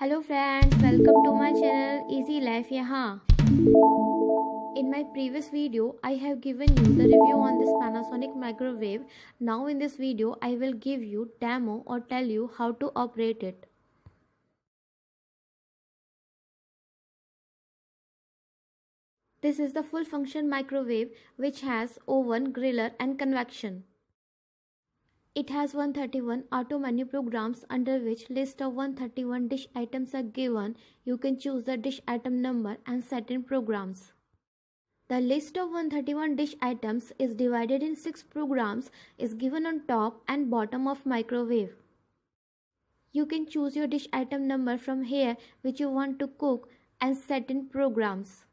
Hello friends, welcome to my channel Easy Life Yahan. In my previous video, I have given you the review on this Panasonic microwave. Now in this video, I will give you demo or tell you how to operate it. This is the full function microwave which has oven, griller and convection. It has 131 auto menu programs under which list of 131 dish items are given. You can choose the dish item number and set in programs. The list of 131 dish items is divided in 6 programs is given on top and bottom of microwave. You can choose your dish item number from here which you want to cook and set in programs.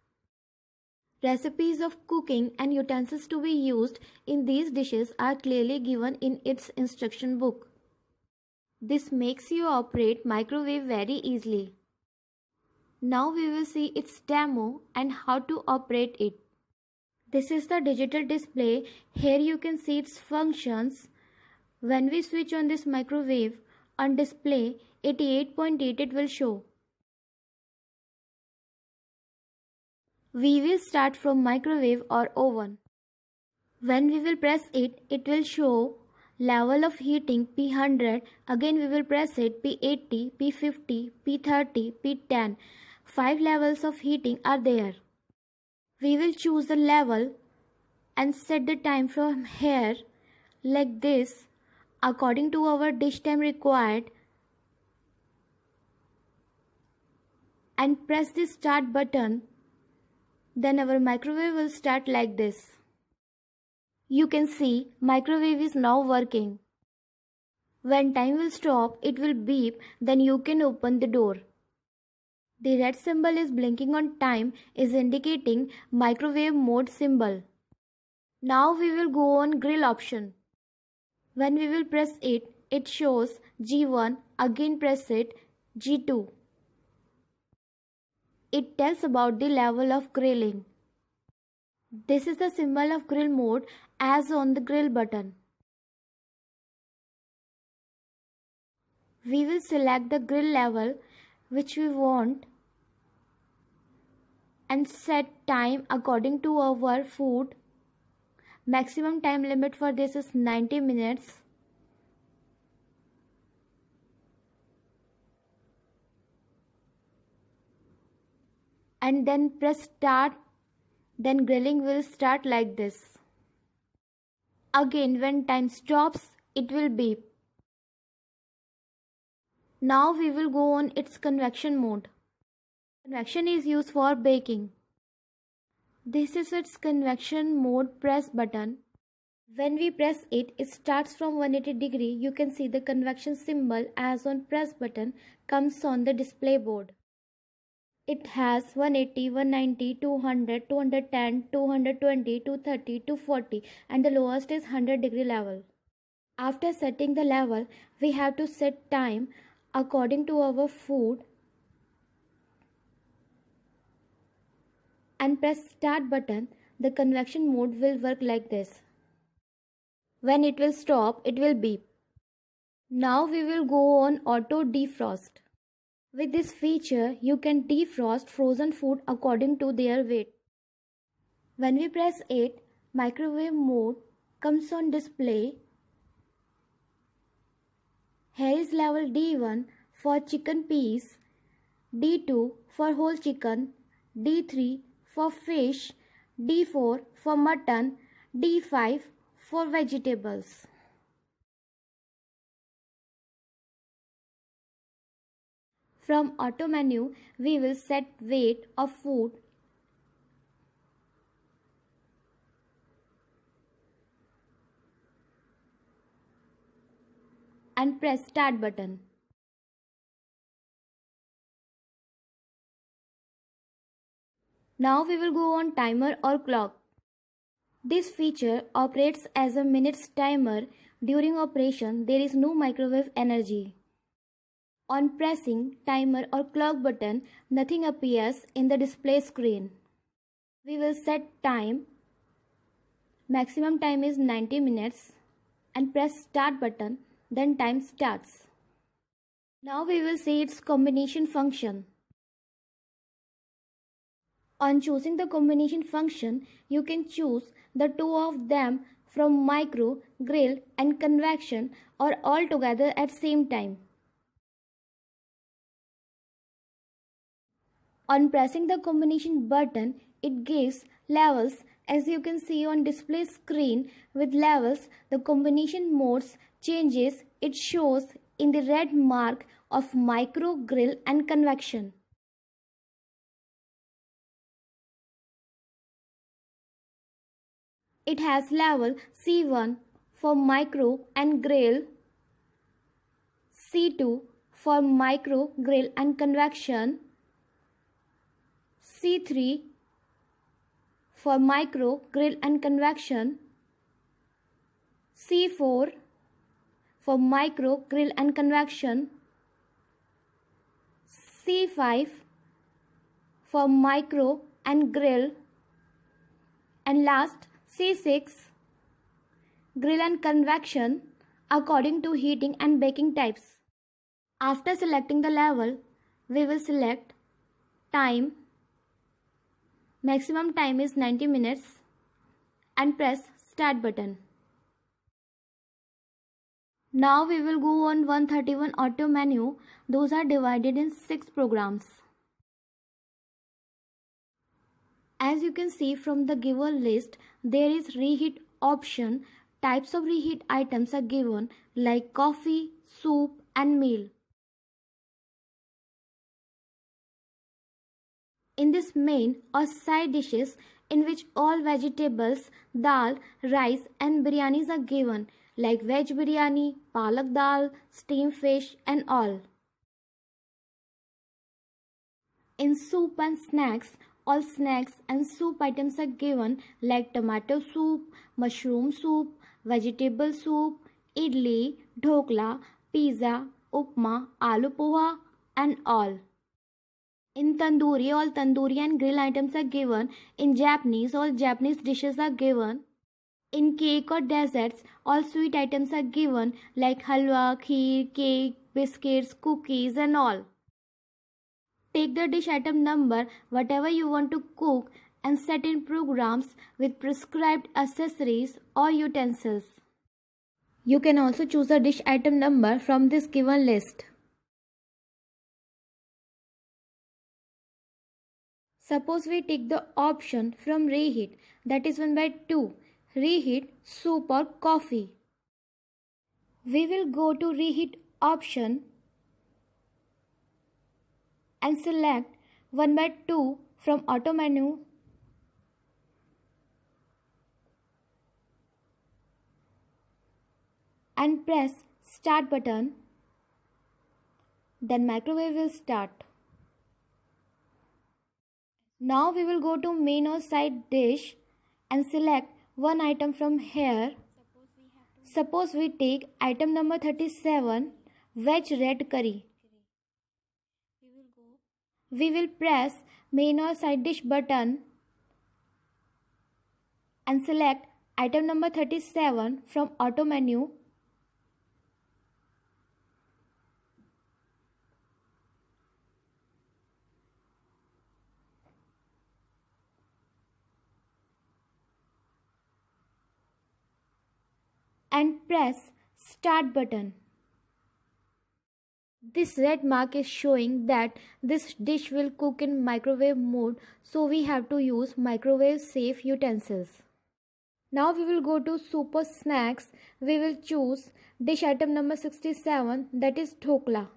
Recipes of cooking and utensils to be used in these dishes are clearly given in its instruction book. This makes you operate microwave very easily. Now we will see its demo and how to operate it. This is the digital display. Here you can see its functions. When we switch on this microwave, on display 88.8 it will show. We will start from microwave or oven. When we will press it, it will show level of heating P100. Again we will press it P80, P50, P30, P10. 5 levels of heating are there. We will choose the level and set the time from here like this according to our dish time required and press the start button. Then our microwave will start like this. You can see microwave is now working. When time will stop, it will beep, then you can open the door. The red symbol is blinking on time is indicating microwave mode symbol. Now we will go on grill option. When we will press it, it shows G1, again press it G2. It tells about the level of grilling. This is the symbol of grill mode as on the grill button. We will select the grill level which we want and set time according to our food. Maximum time limit for this is 90 minutes. And then press start, then grilling will start like this. Again when time stops, it will beep. Now we will go on its convection mode. Convection is used for baking. This is its convection mode press button. When we press it, it starts from 180 degree. You can see the convection symbol as on press button comes on the display board. It has 180, 190, 200, 210, 220, 230, 240 and the lowest is 100 degree level. After setting the level, we have to set time according to our food and press start button. The convection mode will work like this. When it will stop, it will beep. Now we will go on auto defrost. With this feature, you can defrost frozen food according to their weight. When we press it, microwave mode comes on display. Here is level D1 for chicken piece, D2 for whole chicken, D3 for fish, D4 for mutton, D5 for vegetables. From auto menu, we will set weight of food and press start button. Now we will go on timer or clock. This feature operates as a minutes timer. During operation, there is no microwave energy. On pressing timer or clock button, nothing appears in the display screen. We will set time. Maximum time is 90 minutes and press start button. then time starts. Now we will see its combination function. On choosing the combination function, you can choose the two of them from micro, grill and convection or all together at same time. On pressing the combination button, it gives levels as you can see on display screen. With levels, the combination modes changes. It shows in the red mark of micro, grill and convection. It has level C1 for micro and grill, C2 for micro, grill and convection, C3 for micro, grill and convection, C4 for micro, grill and convection, C5 for micro and grill, and last C6 grill and convection according to heating and baking types. After selecting the level, we will select time. Maximum time is 90 minutes and press start button. Now we will go on 131 auto menu. Those are divided in 6 programs. As you can see from the given list, there is reheat option. Types of reheat items are given like coffee, soup and meal. In this main or side dishes in which all vegetables, dal, rice and biryanis are given like veg biryani, palak dal, steamed fish and all. In soup and snacks, all snacks and soup items are given like tomato soup, mushroom soup, vegetable soup, idli, dhokla, pizza, upma, aloo poha and all. In tandoori, all tandoori and grill items are given. In Japanese, all Japanese dishes are given. In cake or desserts, all sweet items are given like halwa, kheer, cake, biscuits, cookies and all. Take the dish item number, whatever you want to cook, and set in programs with prescribed accessories or utensils. You can also choose a dish item number from this given list. Suppose we take the option from reheat, that is 1/2, reheat soup or coffee. We will go to reheat option and select 1/2 from auto menu and press start button. Then microwave will start. Now we will go to main or side dish and select one item from here. Suppose we take item number 37, veg red curry. We will press main or side dish button and select item number 37 from auto menu. And press start button. This red mark is showing that this dish will cook in microwave mode, so we have to use microwave safe utensils. Now we will go to super snacks. We will choose dish item number 67, that is dhokla.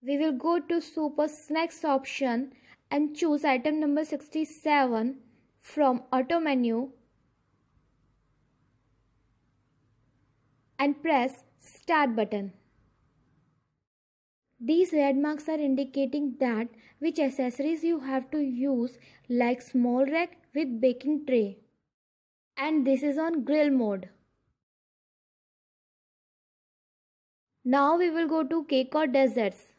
We will go to super snacks option and choose item number 67 from auto menu and press start button. These red marks are indicating that which accessories you have to use, like small rack with baking tray, and this is on grill mode. Now we will go to cake or desserts.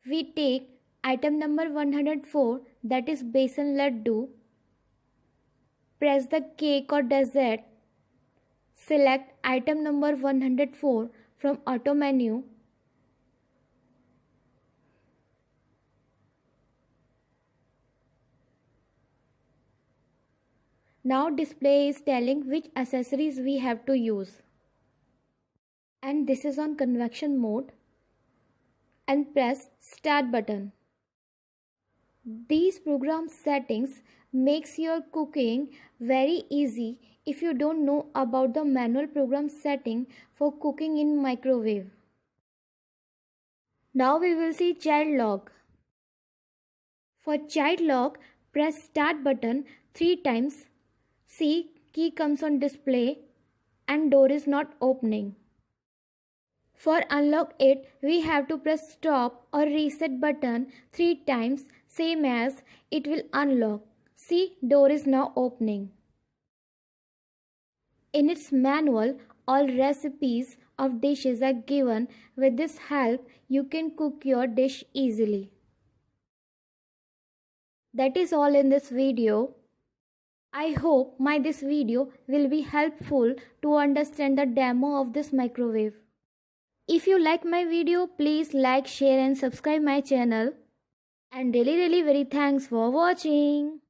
We take item number 104, that is besan laddu. press the cake or dessert. Select item number 104 from auto menu. Now display is telling which accessories we have to use. And this is on convection mode. And press start button. These program settings makes your cooking very easy if you don't know about the manual program setting for cooking in microwave. Now we will see child lock. For child lock, press start button 3 times. See, key comes on display and door is not opening. For unlock it, we have to press stop or reset button 3 times, same as it will unlock. See, door is now opening. In its manual, all recipes of dishes are given. With this help, you can cook your dish easily. That is all in this video. I hope this video will be helpful to understand the demo of this microwave. If you like my video, please like, share and subscribe my channel. And really very thanks for watching.